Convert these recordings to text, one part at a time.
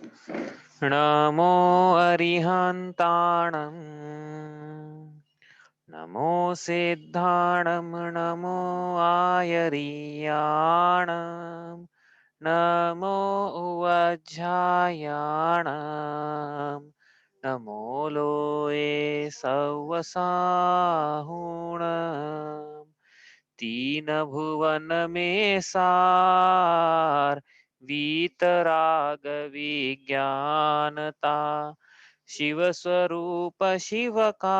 नमो अरिहन्ताणम् नमो सिद्धाणं नमो आयरीयाणं नमो उवज्झायाणं नमो लोये सवसाहुणं तीन भुवन में सार वीतराग विज्ञानता शिव स्वरूप शिवकार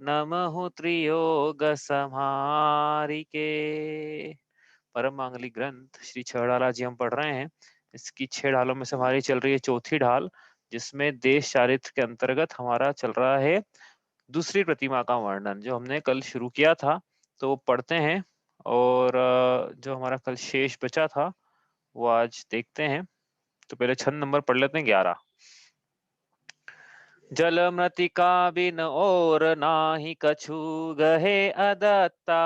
नमः त्रियोग संहारिके। परम मांगलिक ग्रंथ श्री छेड़ाला जी हम पढ़ रहे हैं। इसकी 6 ढालों में से हमारी चल रही है चौथी ढाल, जिसमें देश चारित्र के अंतर्गत हमारा चल रहा है दूसरी प्रतिमा का वर्णन, जो हमने कल शुरू किया था। तो वो पढ़ते हैं और जो हमारा कल शेष बचा था वो आज देखते हैं। तो पहले छंद नंबर पढ़ लेते हैं 11। जल मृतिका बिन और नाही कछु गहे अदत्ता,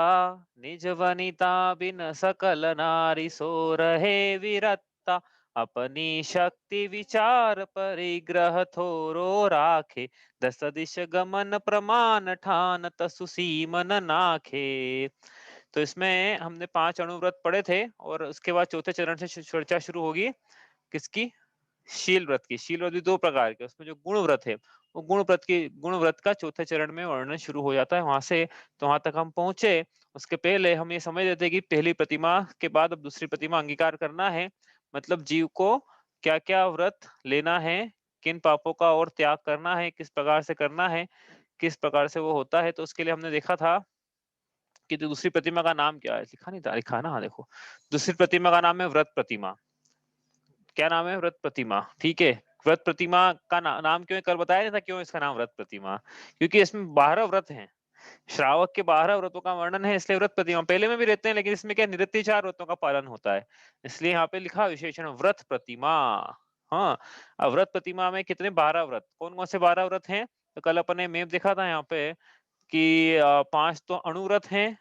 निज वनिता बिन सकल नारी सो रहे विरत्ता, अपनी शक्ति विचार परिग्रह थोरो राखे, दस दिश गमन प्रमाण ठान तसु सीमन नाखे। तो इसमें हमने 5 अणुव्रत पढ़े थे और उसके बाद चौथे चरण से चर्चा शुरू होगी किसकी? शील व्रत की। शील व्रत भी 2 प्रकार के, उसमें जो गुण व्रत है वो गुण व्रत का चौथे चरण में वर्णन शुरू हो जाता है वहां से। तो वहां तक हम पहुंचे। उसके पहले हम ये समझ लेते हैं कि पहली प्रतिमा के बाद अब दूसरी प्रतिमा अंगीकार करना है। मतलब जीव को क्या क्या व्रत लेना है, किन पापों का और त्याग करना है, किस प्रकार से करना है, किस प्रकार से वो होता है। तो उसके लिए हमने देखा था कि दूसरी प्रतिमा का नाम क्या है। लिखा नहीं था? लिखा है ना? हाँ देखो, दूसरी प्रतिमा का नाम है व्रत प्रतिमा। क्या नाम है? व्रत प्रतिमा। ठीक है। व्रत प्रतिमा का नाम क्यों है? कल बताया नहीं था क्यों इसका नाम व्रत प्रतिमा? क्योंकि इसमें 12 व्रत हैं। श्रावक के 12 व्रतों का वर्णन है, इसलिए व्रत प्रतिमा। पहले में भी रहते हैं लेकिन इसमें क्या निरतिचार व्रतों का पालन होता है, इसलिए यहाँ पे लिखा विशेषण व्रत प्रतिमा। हाँ, अब व्रत प्रतिमा में कितने? 12 व्रत। कौन कौन से 12 व्रत हैं? तो कल अपन ने मैप देखा था यहाँ पे कि 5 तो अणुव्रत हैं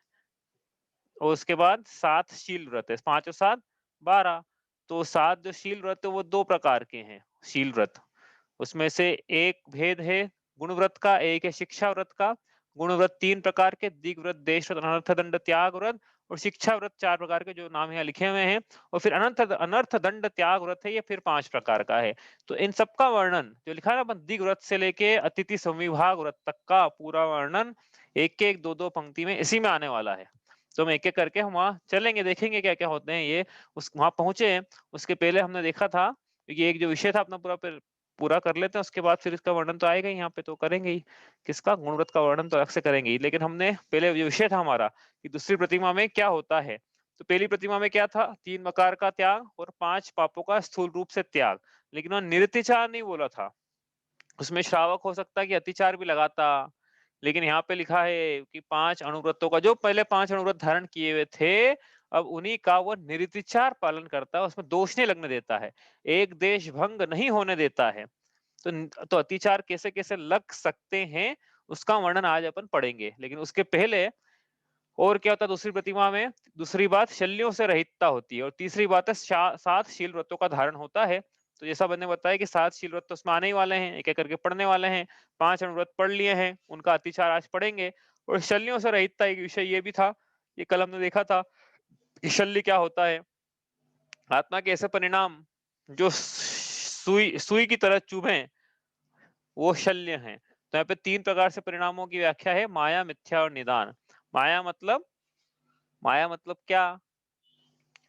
और उसके बाद 7 शील व्रत है। 5 और 7 12। तो 7 जो शील व्रत है वो 2 प्रकार के हैं शील व्रत। उसमें से एक भेद है गुण व्रत का, एक है शिक्षा व्रत का। गुण व्रत 3 प्रकार के, दिग व्रत, देश व्रत, अनर्थ दंड त्याग व्रत। और शिक्षा व्रत 4 प्रकार के, जो नाम यहाँ लिखे हुए हैं। और फिर अनर्थ अनर्थ दंड त्याग व्रत है, ये फिर 5 प्रकार का है। तो इन सबका वर्णन जो लिखा है ना, दिग व्रत से लेके अतिथि संविभाग व्रत तक का पूरा वर्णन एक एक दो दो पंक्ति में इसी में आने वाला है। तो हम एक एक करके हम वहां चलेंगे, देखेंगे क्या क्या होते हैं ये। उस वहां पहुंचे उसके पहले हमने देखा था, ये एक जो विषय था अपना पूरा पूरा कर लेते हैं, उसके बाद फिर इसका वर्णन तो आएगा ही, यहाँ पे तो करेंगे ही। किसका? गुणव्रत का वर्णन तो अलग से करेंगे ही, लेकिन हमने पहले जो विषय था हमारा कि दूसरी प्रतिमा में क्या होता है। तो पहली प्रतिमा में क्या था? 3 मकार का त्याग और 5 पापों का स्थूल रूप से त्याग। लेकिन वह निरतिचार नहीं बोला था। उसमें श्रावक हो सकता है कि अतिचार भी लगाता, लेकिन यहाँ पे लिखा है कि 5 अणुव्रतों का, जो पहले 5 अणुव्रत धारण किए हुए थे, अब उन्हीं का वो निर्विचार पालन करता है, उसमें दोष नहीं लगने देता है, एक देश भंग नहीं होने देता है। तो अतिचार कैसे कैसे लग सकते हैं उसका वर्णन आज अपन पढ़ेंगे। लेकिन उसके पहले और क्या होता है दूसरी प्रतिमा में? दूसरी बात शल्यों से रहितता होती है, और तीसरी बात है 7 शील व्रतों का धारण होता है। तो जैसा मैंने बताया कि 7 शील व्रत तो उसमें आने ही वाले हैं, एक एक करके पढ़ने वाले हैं। 5 अणुव्रत पढ़ लिए हैं, उनका अतिचार आज पढ़ेंगे। और शल्यों से रहितता एक विषय ये भी था, ये कल हमने देखा था कि शल्य क्या होता है। आत्मा के ऐसे परिणाम जो सुई सुई की तरह चुभे, वो शल्य हैं। तो यहाँ पे 3 प्रकार से परिणामों की व्याख्या है, माया, मिथ्या और निदान। माया मतलब, माया मतलब क्या?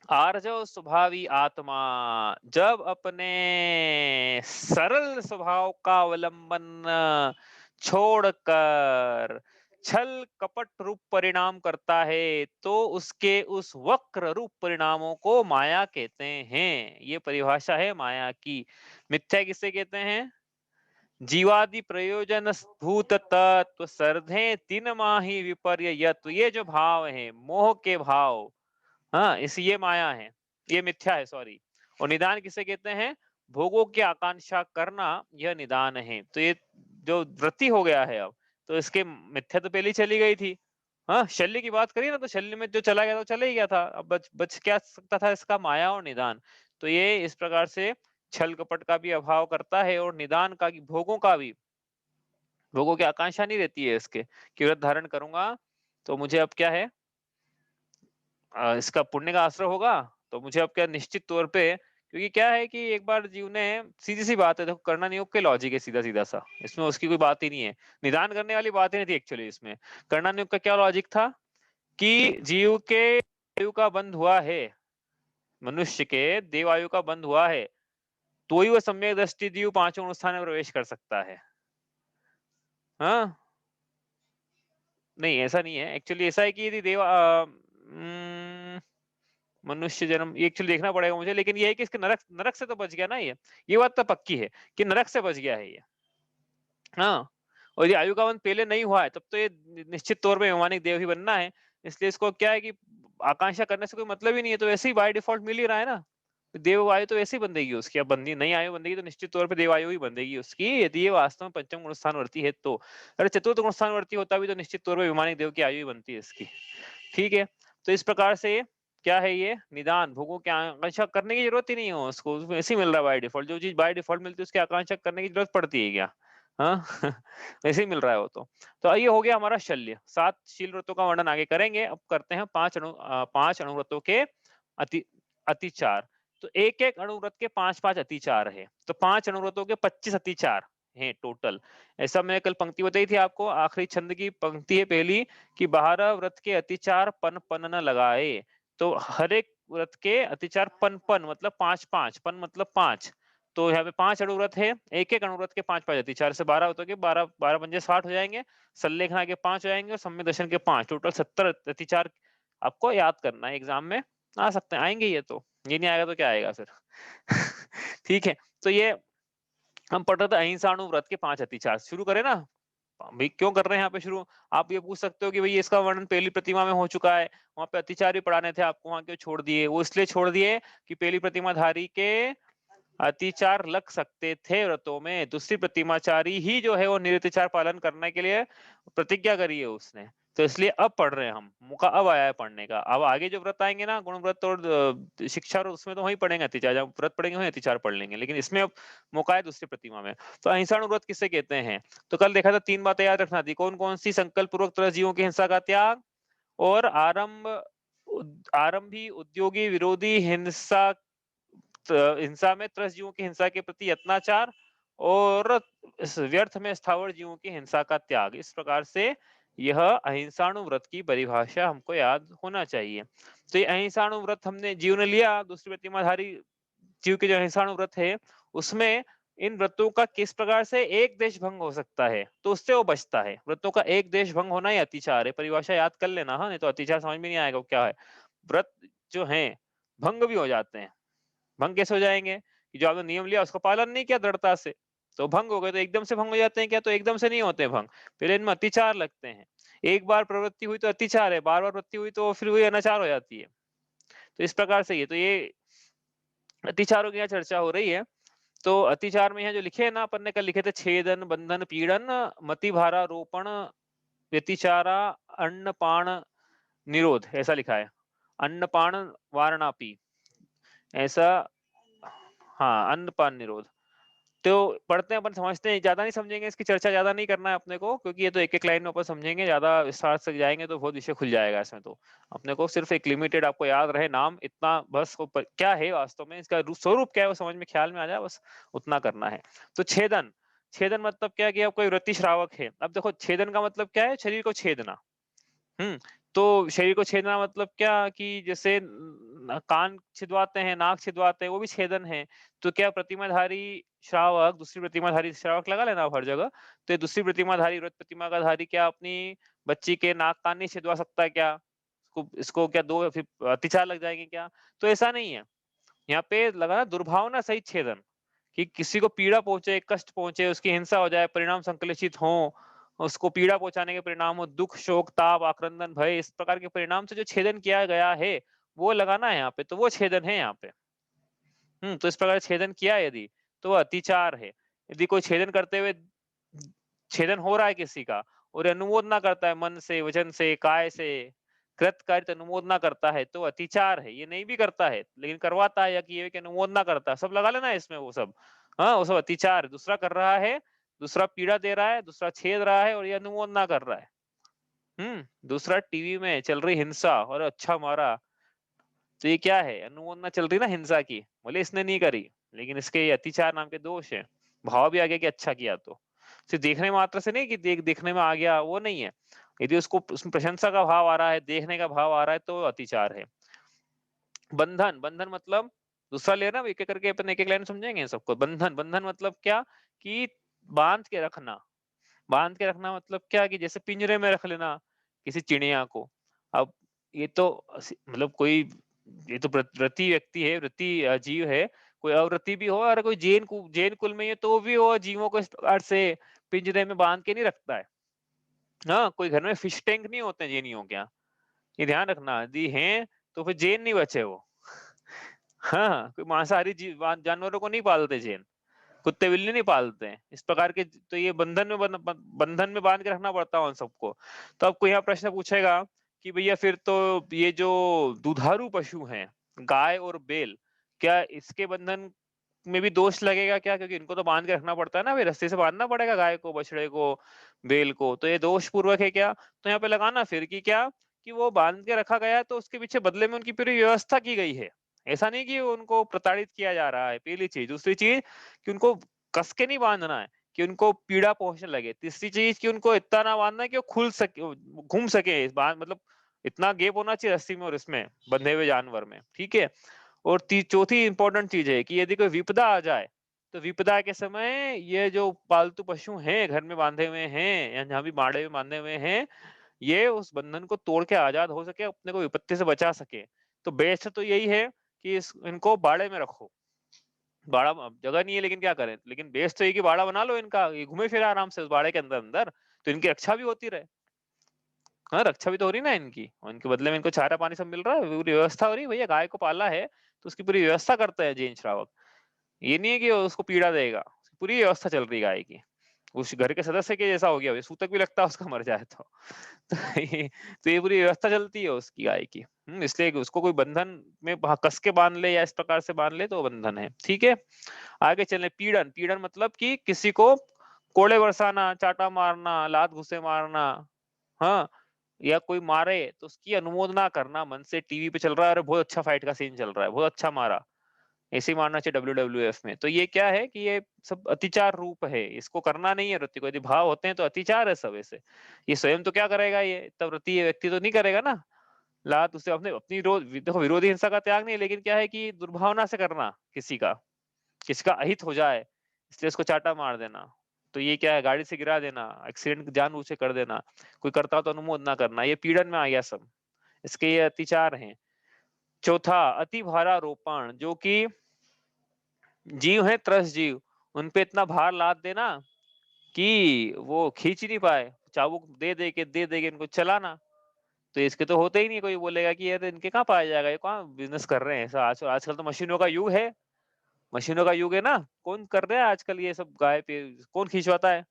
आर्जव स्वभावी आत्मा जब अपने सरल स्वभाव का अवलंबन छोड़कर छल कपट रूप परिणाम करता है, तो उसके उस वक्र रूप परिणामों को माया कहते हैं। ये परिभाषा है माया की। मिथ्या किसे कहते हैं? जीवादि प्रयोजन भूत तत्व सर्धे तीन माही विपर्य। ये जो भाव है मोह के भाव, हाँ, इस ये माया है, ये मिथ्या है, सॉरी। और निदान किसे कहते हैं? भोगों की आकांक्षा करना, यह निदान है। तो ये जो वृत्ति हो गया है अब, तो इसके मिथ्या तो पहले ही चली गई थी। हाँ, शल्य की बात करिए ना, तो शल्य में जो चला गया तो चला ही गया था। अब बच बच क्या सकता था इसका? माया और निदान। तो ये इस प्रकार से छल कपट का भी अभाव करता है और निदान का भी, भोगों का भी, भोगों की आकांक्षा नहीं रहती है इसके कि व्रत धारण करूंगा तो मुझे अब क्या है, इसका पुण्य का आश्रय होगा, तो मुझे अब क्या निश्चित तौर पे, क्योंकि क्या है कि एक बार जीव ने, सीधी सी बात है, देखो करना नियोग के लॉजिक है, सीधा सीधा सा, इसमें उसकी कोई बात ही नहीं है, निदान करने वाली बात ही नहीं थी एक्चुअली इसमें। करना नियोग का क्या लॉजिक था कि जीव के आयु का बंध हुआ है, मनुष्य के देव आयु का बंध हुआ है, तो ही वह सम्यक दृष्टि जीव पांचों अनुष्ठान में प्रवेश कर सकता है। हाँ, नहीं ऐसा नहीं है एक्चुअली, ऐसा है कि यदि मनुष्य जन्म, ये एक्चुअली देखना पड़ेगा मुझे, लेकिन ये है कि इसके नरक, नरक से तो बच गया ना ये बात तो पक्की है कि नरक से बच गया है ये। हाँ, और ये आयु का अंत पहले नहीं हुआ है तब तो ये निश्चित तौर पे वैमानिक देव ही बनना है, इसलिए इसको क्या है कि आकांक्षा करने से कोई मतलब ही नहीं है, तो वैसे ही बाय डिफॉल्ट मिल ही रहा है ना, देव आयु तो वैसे ही बंधेगी उसकी, अब बंदी नई आयु बंधेगी तो निश्चित तौर पे देव आयु ही बंधेगी उसकी, यदि ये वास्तव में पंचम गुण स्थानवर्ती है तो। अगर चतुर्थ गुण स्थानवर्ती होता भी तो निश्चित तौर पे वैमानिक देव की आयु ही बनती है इसकी। ठीक है, तो इस प्रकार से क्या है, ये निदान भोगों की आकांक्षा करने की जरूरत ही नहीं हो उसको, उसमें ऐसे ही मिल रहा है बाय डिफॉल्ट, जो चीज बाय डिफॉल्ट मिलती है उसकी आकांक्षा करने की जरूरत पड़ती है क्या? हाँ वैसे ही मिल रहा है वो तो ये हो गया हमारा शल्य। 7 शील व्रतों का वर्णन आगे करेंगे, अब करते हैं 5 अणुव्रतों के अति अतिचार। तो एक एक अणुव्रत के 5-5 अतिचार है, तो 5 अणुव्रतों के 25 अतिचार हैं टोटल। ऐसा मैंने कल पंक्ति बताई थी आपको, आखिरी छंद की पंक्ति है पहली कि 12 व्रत के अतिचार पन पन न लगाए, तो हर एक व्रत के अतिचार पन पन मतलब 5-5, पन मतलब 5, तो यहाँ पे 5 अणुव्रत है, एक एक अणुव्रत के 5-5 अतिचार से 12 होते, 12 12 पंजे 60 हो जाएंगे, सल्लेखना के 5 हो जाएंगे और सम्यक दर्शन के 5, टोटल 70 अतिचार आपको याद करना है, एग्जाम में आ सकते हैं, आएंगे ये नहीं आएगा तो क्या आएगा फिर ठीक है, तो ये हम पढ़ रहे थे अहिंसाणु व्रत के 5 अतिचार, शुरू करें ना। भाई क्यों कर रहे हैं यहाँ पे शुरू, आप ये पूछ सकते हो कि भाई इसका वर्णन पहली प्रतिमा में हो चुका है, वहां पे अतिचार भी पढ़ाने थे आपको, वहां क्यों छोड़ दिए? वो इसलिए छोड़ दिए कि पहली प्रतिमाधारी के अतिचार लग सकते थे व्रतों में, दूसरी प्रतिमाचारी ही जो है वो निरतिचार पालन करने के लिए प्रतिज्ञा करी है उसने, तो इसलिए अब पढ़ रहे हैं हम, मौका अब आया है पढ़ने का। अब आगे जो व्रत आएंगे ना, गुण व्रत और शिक्षा व्रत, उसमें तो वही पढ़ेंगे अतिचार, जब व्रत पढ़ेंगे वही अतिचार पढ़ लेंगे, लेकिन इसमें अब मौका है दूसरी प्रतिमा में। तो अहिंसाणु व्रत किसे कहते हैं? तो कल देखा था 3 बातें याद रखना थी, कौन कौन सी? संकल्प पूर्वक तरह जीवों की हिंसा का त्याग, और आरंभी उद्योगी विरोधी हिंसा, हिंसा में त्रस्त जीवों की हिंसा के प्रति यत्नाचार, और इस व्यर्थ में स्थावर जीवों की हिंसा का त्याग। इस प्रकार से यह अहिंसाणु व्रत की परिभाषा हमको याद होना चाहिए। तो ये अहिंसाणु व्रत हमने जीव ने लिया, दूसरी प्रतिमाधारी जीव के जो अहिंसाणु व्रत है उसमें इन व्रतों का किस प्रकार से एक देश भंग हो सकता है, तो उससे वो बचता है। व्रतों का एक देश भंग होना ही अतिचार है, परिभाषा याद कर लेना, हाँ नहीं तो अतिचार समझ में नहीं आएगा वो क्या है। व्रत जो है भंग भी हो जाते हैं, भंग कैसे हो जाएंगे कि जो आपने नियम लिया उसका पालन नहीं किया दृढ़ता से, तो भंग हो गए, तो एकदम से भंग हो जाते हैं क्या? तो एकदम से नहीं होते भंग, पहले इनमें अतिचार लगते हैं। एक बार प्रवृत्ति हुई तो अतिचार है, बार बार प्रवृत्ति हुई तो फिर वही अनाचार हो जाती है। तो इस प्रकार से ये, तो ये अतिचारों की यहाँ चर्चा हो रही है। तो अतिचार में यहाँ जो लिखे है ना, अपन ने कल लिखे थे, छेदन बंधन पीड़न मति भारा रोपण व्यतिचारा अन्नपान निरोध, ऐसा लिखा है, अन्नपान वारणापी, ऐसा, हाँ अन्नपान निरोध। तो पढ़ते हैं अपन, समझते हैं, ज्यादा नहीं समझेंगे, इसकी चर्चा ज्यादा नहीं करना है अपने को, क्योंकि ये तो एक एक लाइन में अपन समझेंगे, ज्यादा विस्तार से जाएंगे तो बहुत विषय खुल जाएगा इसमें, तो अपने को सिर्फ एक लिमिटेड, आपको याद रहे नाम इतना बस, क्या है वास्तव में इसका स्वरूप क्या है वो समझ में, ख्याल में आ जाए, बस उतना करना है। तो छेदन, छेदन मतलब क्या कि अब कोई वृत्ति श्रावक है, अब देखो छेदन का मतलब क्या है, शरीर को छेदना। तो शरीर को छेदना मतलब क्या कि जैसे कान छिदवाते हैं, नाक छिदवाते हैं, वो भी छेदन है। तो क्या प्रतिमाधारी श्रावक, दूसरी प्रतिमाधारी श्रावक लगा लेना आप हर जगह, तो ये दूसरी प्रतिमाधारी, व्रत प्रतिमा का धारी क्या अपनी बच्ची के नाक कान नहीं छिदवा सकता क्या? इसको क्या दो फिर अतिचार लग जाएंगे क्या? तो ऐसा नहीं है, यहाँ पे लगा ना दुर्भावना सहित छेदन, कि किसी को पीड़ा पहुंचे, कष्ट पहुंचे, उसकी हिंसा हो जाए, परिणाम संकलित हो, उसको पीड़ा पहुंचाने के परिणाम हो, दुख शोक ताप आक्रंदन भय, इस प्रकार के परिणाम से जो छेदन किया गया है वो लगाना है यहाँ पे, तो वो छेदन है यहाँ पे। तो इस प्रकार छेदन किया यदि, तो वो अतिचार है। यदि कोई छेदन करते हुए, छेदन हो रहा है किसी का और अनुमोद ना करता है मन से, वचन से, काय से, कृतकार्य अनुमोदना करता है तो अतिचार है, ये नहीं भी करता है लेकिन करवाता है, या कि ये कि अनुमोदना करता है, सब लगा लेना इसमें वो सब। हाँ, वो सब अतिचार है। दूसरा कर रहा है, दूसरा पीड़ा दे रहा है, दूसरा छेद रहा है और ये अनुमोदना कर रहा है। दूसरा टीवी में चल रही हिंसा और अच्छा मारा, तो ये क्या है? अनुमोदना चल रही ना हिंसा की, बोले इसने नहीं करी, लेकिन इसके ये अतिचार नाम के दोष है। भाव भी आ गया कि अच्छा किया तो। सिर्फ देखने मात्र से नहीं कि देखने में आ गया, वो नहीं है। यदि उसको उसमें प्रशंसा का भाव आ रहा है, देखने का भाव आ रहा है, तो वो अतिचार है। बंधन, बंधन मतलब दूसरा लेना, एक-एक करके अपन एक-एक लाइन समझेंगे सबको। बंधन, बंधन मतलब क्या? कि बाँध के रखना। बाँध के रखना मतलब क्या? कि जैसे पिंजरे में रख लेना किसी चिड़िया को। अब ये तो मतलब कोई, ये तो व्रती व्यक्ति है, व्रती जीव है। कोई अव्रती भी हो और कोई जैन कुल में है तो भी वो जीवों को इस प्रकार से पिंजरे में बाँध के नहीं रखता है। हाँ, कोई घर में फिश टैंक नहीं होते हैं जैनियों के यहाँ। ये ध्यान रखना, यदि हैं तो फिर जैन नहीं बचे वो। हाँ, कोई मांसाहारी जानवरों को नहीं पालते जैन। कुत्ते बिल्ली नहीं पालते हैं इस प्रकार के, तो ये बंधन में बांध के रखना पड़ता है उन सबको। तो आपको यहाँ प्रश्न पूछेगा कि भैया फिर तो ये जो दुधारू पशु हैं, गाय और बैल, क्या इसके बंधन में भी दोष लगेगा क्या? क्योंकि इनको तो बांध के रखना पड़ता है ना, फिर रस्सी से बांधना पड़ेगा गाय को, बछड़े को, बैल को, तो ये दोष पूर्वक है क्या? तो यहाँ पे लगाना फिर कि क्या, कि वो बांध के रखा गया है तो उसके पीछे बदले में उनकी पूरी व्यवस्था की गई है। ऐसा नहीं कि उनको प्रताड़ित किया जा रहा है, पहली चीज। दूसरी चीज कि उनको कस के नहीं बांधना है कि उनको पीड़ा पहुंचने लगे। तीसरी चीज कि उनको इतना ना बांधना है कि वो खुल सके, घूम सके, मतलब इतना गैप होना चाहिए रस्सी में और इसमें बंधे हुए जानवर में, ठीक है। और चौथी इंपॉर्टेंट चीज है कि यदि कोई विपदा आ जाए, तो विपदा के समय ये जो पालतू पशु हैं, घर में बांधे हुए हैं या जहां भी बाड़े में बांधे हुए हैं, ये उस बंधन को तोड़ के आजाद हो सके, अपने को विपत्ति से बचा सके। तो बेस्ट तो यही है कि इनको बाड़े में रखो। बाड़ा जगह नहीं है लेकिन क्या करें, लेकिन बेस्ट तो ये कि बाड़ा बना लो इनका, ये घूमे फिरे आराम से उस बाड़े के अंदर अंदर, तो इनकी रक्षा भी होती रहे। हाँ, रक्षा भी तो हो रही ना इनकी, और इनके बदले में इनको चारा पानी सब मिल रहा है, पूरी व्यवस्था हो रही है। भैया गाय को पाला है तो उसकी पूरी व्यवस्था करता है जैन श्रावक। ये नहीं है कि उसको पीड़ा देगा, पूरी व्यवस्था चल रही है गाय की। उस घर के सदस्य के जैसा हो गया, ये सूतक भी लगता है उसका मर जाए तो। तो ये तो ये पूरी व्यवस्था चलती है उसकी गाय की। इसलिए कि उसको कोई बंधन में कस के बांध ले या इस प्रकार से बांध ले तो बंधन है, ठीक है। आगे चले, पीड़न, पीड़न मतलब कि किसी को कोड़े बरसाना, चाटा मारना, लात घुसे मारना, हाँ, या कोई मारे तो उसकी अनुमोदना करना मन से। टीवी पे चल रहा है, अरे बहुत अच्छा फाइट का सीन चल रहा है, बहुत अच्छा मारा, ऐसे ही मारना चाहिए डब्ल्यूडब्ल्यूएफ में। तो ये क्या है कि ये सब अतिचार रूप है, इसको करना नहीं है व्रति को। यदि भाव होते हैं तो अतिचार है सब ऐसे। ये स्वयं तो क्या करेगा, ये इतना व्रति ये व्यक्ति तो नहीं करेगा ना। लात उसे अपने अपनी देखो, विरोधी हिंसा का त्याग नहीं, लेकिन क्या है कि दुर्भावना से करना किसी का अहित हो जाए, इसलिए उसको चाटा मार देना। तो ये क्या है, गाड़ी से गिरा देना, एक्सीडेंट जानबूझ के कर देना। कोई करता हो तो अनुमोदना करना, ये पीड़न में आ गया सब। इसके ये अतिचार हैं। चौथा, अति भारारोपण, जो कि जीव है, त्रस्त जीव, उनपे इतना भार लाद देना कि वो खींच ही नहीं पाए, चाबुक दे दे के इनको चलाना। तो इसके तो होते ही नहीं, कोई बोलेगा कि यार इनके कहाँ पाया जाएगा, ये कहाँ बिजनेस कर रहे हैं ऐसा। आजकल तो मशीनों का युग है, मशीनों का युग है ना। कौन कर रहा है आजकल ये सब, गाय पे कौन खिंचवाता है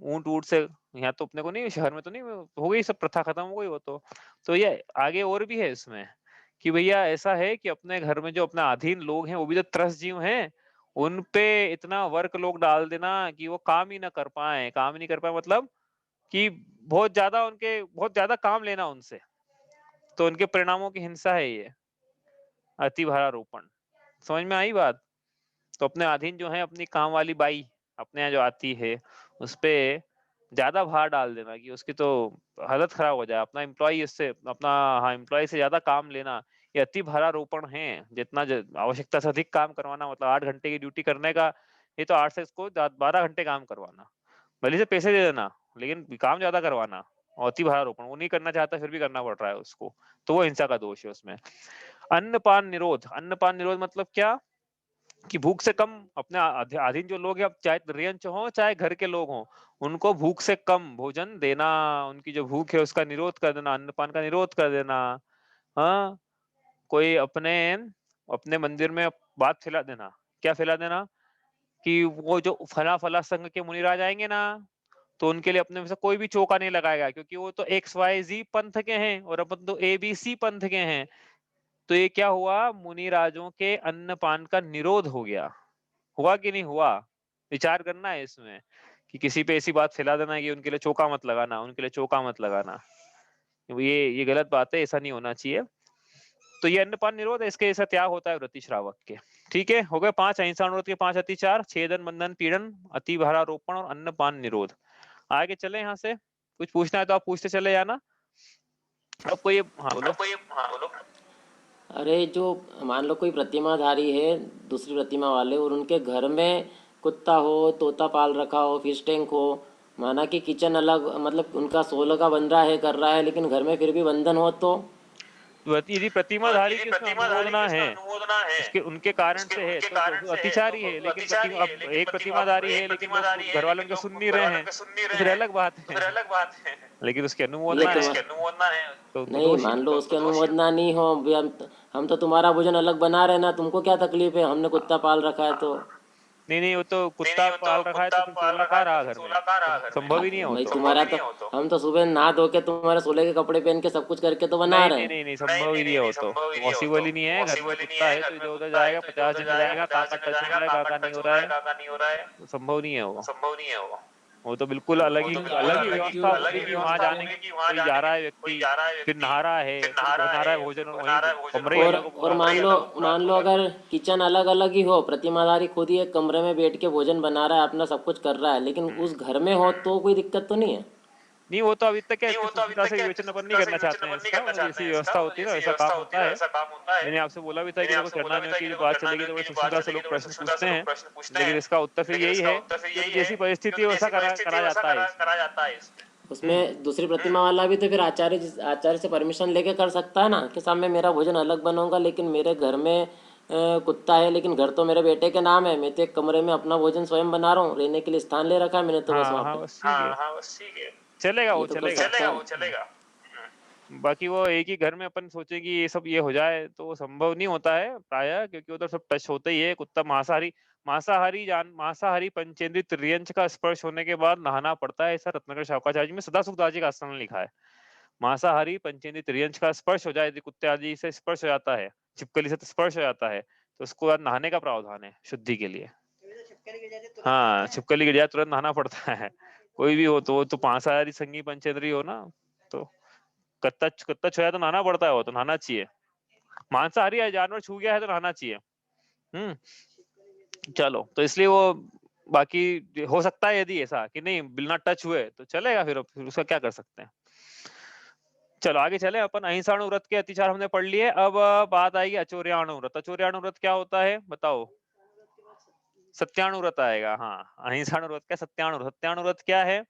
ऊंट ऊंट से। यहाँ तो अपने को नहीं, शहर में तो नहीं, हो गई सब प्रथा खत्म हो गई वो तो ये आगे और भी है इसमें कि भैया ऐसा है कि अपने घर में जो अपना अधीन लोग हैं वो भी तो त्रस्त जीव हैं। उन पे इतना वर्क लोग डाल देना कि वो काम ही ना कर पाए, काम ही नहीं कर पाए मतलब कि बहुत ज्यादा काम लेना उनसे, तो उनके परिणामों की हिंसा है ये अति भारारोपण। समझ में आई बात? तो अपने अधीन जो है, अपनी काम वाली बाई अपने यहाँ जो आती है, उसपे ज्यादा भार डाल देना कि उसकी तो हालत खराब हो जाए, अपना एम्प्लॉय इससे अपना, हाँ, एम्प्लॉय से ज्यादा काम लेना, ये अति भारारोपण है। जितना आवश्यकता से अधिक काम करवाना, मतलब 8 घंटे की ड्यूटी करने का, ये तो 8 से इसको 12 घंटे काम करवाना, भले से पैसे दे देना लेकिन काम ज्यादा करवाना। और अति भारारोपण वो नहीं करना चाहता फिर भी करना पड़ रहा है उसको, तो वो हिंसा का दोष है उसमें। अन्नपान निरोध, अन्नपान निरोध मतलब क्या, कि भूख से कम अपने अधीन जो लोग हैं, अब चाहे रेंच हो चाहे घर के लोग हों, उनको भूख से कम भोजन देना, उनकी जो भूख है उसका निरोध कर देना, अन्नपान का निरोध कर देना। हाँ, कोई अपने अपने मंदिर में बात फैला देना, क्या फैला देना, कि वो जो फला फला संघ के मुनिराज आएंगे ना, तो उनके लिए अपने में से कोई भी चौका नहीं लगाएगा, क्योंकि वो तो XYZ पंथ के हैं और अपन तो ABC पंथ के हैं। तो ये क्या हुआ, मुनि राजों के अन्नपान का निरोध हो गया। हुआ कि नहीं हुआ? विचार करना है इसमें, कि किसी पे ऐसी बात फैला देना कि उनके लिए चौका मत लगाना, उनके लिए चौका मत लगाना, ये गलत बात है, ऐसा नहीं होना चाहिए। तो ये अन्नपान निरोध है, इसके ऐसा त्याग होता है व्रति श्रावक के। ठीक है, हो गए 5 अहिंसा अनुरोध के 5 अतिचार: छेदन, बंधन, पीड़न, अति भारारोपण और अन्नपान निरोध। आगे चले, यहाँ से कुछ पूछना है तो आप पूछते चले जाना। आपको ये, हाँ बोलो। अरे जो मान लो कोई प्रतिमाधारी है दूसरी प्रतिमा वाले, और उनके घर में कुत्ता हो, तोता पाल रखा हो, फिश टैंक हो, माना कि किचन अलग, मतलब उनका 16 का बन रहा है, कर रहा है, लेकिन घर में फिर भी बंधन हो तो? यदि प्रतिमाधारी की उसमें अनुमोदना है, उसके उनके कारण से है, तो अतिचारी है। लेकिन प्रतिमा, अब एक प्रतिमाधारी है लेकिन लोग घर वाले उनके सुन नहीं रहे हैं, तो फिर अलग बात है। लेकिन उसकी ये अनुमोदना तो है, तो नहीं, दोषी मान लो नहीं। उसकी अनुमोदना नहीं हो भी, हम तो तुम्हारा भोजन अलग बना रहे ना, तुमको क्या तकलीफ है, हमने कुत्ता पाल रखा है तो? नहीं नहीं, वो तो कुत्ता पाल रखा है तो फिर 16 कहाँ रहा घर में, संभव ही नहीं है वो भाई तो। तुम्हारा तो, हम तो सुबह नहा धो के तुम्हारे सोले के कपड़े पहन के सब कुछ करके तो बना नहीं रहे नहीं हैं। नहीं नहीं, संभव ही नहीं है वो तो, पॉसिबल ही नहीं है। घर में कुत्ता है तो इधर उधर जाएगा, 50 जगह जाएगा, काका टच हो रहा है, काका नहीं हो रहा है, तो संभव नहीं है वो तो बिल्कुल अलग ही व्यवस्था होगी कि वहां जाने की, कोई जा रहा है व्यक्ति, फिर नहा रहा है, फिर बना रहा है भोजन, और वही कमरे ही और अलग हो और पूरा। मान लो अगर किचन अलग अलग ही हो, प्रतिमाधारी खुद ही एक कमरे में बैठ के भोजन बना रहा है, अपना सब कुछ कर रहा है, लेकिन उस घर में हो तो कोई दिक्कत तो नहीं है? नहीं, वो तो अभी तक है, इतनी सुचिता से विवेचन अपन नहीं करना चाहते हैं इसका, और जैसी व्यवस्था होती है ना वैसा काम होता है। मैंने आपसे बोला भी था कि देखो चरणान्यों की जो बात चलेगी तो बड़े सुचिता से लोग प्रश्न पूछते हैं, लेकिन इसका उत्तर फिर यही है कि तो जैसी परिस्थिति है वैसा करा करा जाता है इसमें। हम्म। उसमें दूसरी प्रतिमा वाला भी तो फिर आचार्य से परमिशन लेके कर सकता है ना, कि सामने मेरा भोजन अलग बनूंगा, लेकिन मेरे घर में कुत्ता है, लेकिन घर तो मेरे बेटे के नाम है, मैं तो एक कमरे में अपना भोजन स्वयं बना रहा हूँ, रहने के लिए स्थान ले रखा है मैंने तो बस हाँ वहाँ हाँ, पे। बस ठीक है, चलेगा ये वो तो कर चलेगा। सकता है। बाकी वो एक ही घर में अपन सोचे कि ये सब ये हो जाए तो वो संभव नहीं होता है प्राय, क्योंकि उधर सब टच होता ही है। कुत्ता मांसाहारी पंचेंद्रिय त्रियंच का स्पर्श होने के बाद नहाना पड़ता है, ऐसा रत्नाकर शावकाचार्य जी में सदा सुखदास जी का आश्रम में लिखा है। मांसाहारी पंचेंद्रिय त्रियंच का स्पर्श हो जाए, यदि कुत्ते आदि से स्पर्श हो जाता है, छिपकली से स्पर्श हो जाता है, तो उसको बाद नहाने का प्रावधान है शुद्धि के लिए। हाँ, छिपकली गिर जाए तुरंत नहाना पड़ता है, कोई भी हो तो। वो तो मांसाहारी संगी पंचेंद्रिय हो ना, तो कत्ता कत्ता छुआ तो नहाना पड़ता है, वो तो नहाना चाहिए। मांसाहारी जानवर छू गया है तो नहाना चाहिए। चलो, तो इसलिए वो, बाकी हो सकता है यदि ऐसा कि नहीं बिना टच हुए तो चलेगा, फिर उसका क्या कर सकते हैं। चलो आगे चले, अपन अहिंसाणु व्रत के अतिचार हमने पढ़ लिए। अब बात आएगी अचौर्याणु व्रत। अचौर्याणु व्रत क्या होता है बताओ? सत्याणु व्रत आएगा। हाँ, अहिंसाणु व्रत क्या, सत्याणु व्रत क्या है?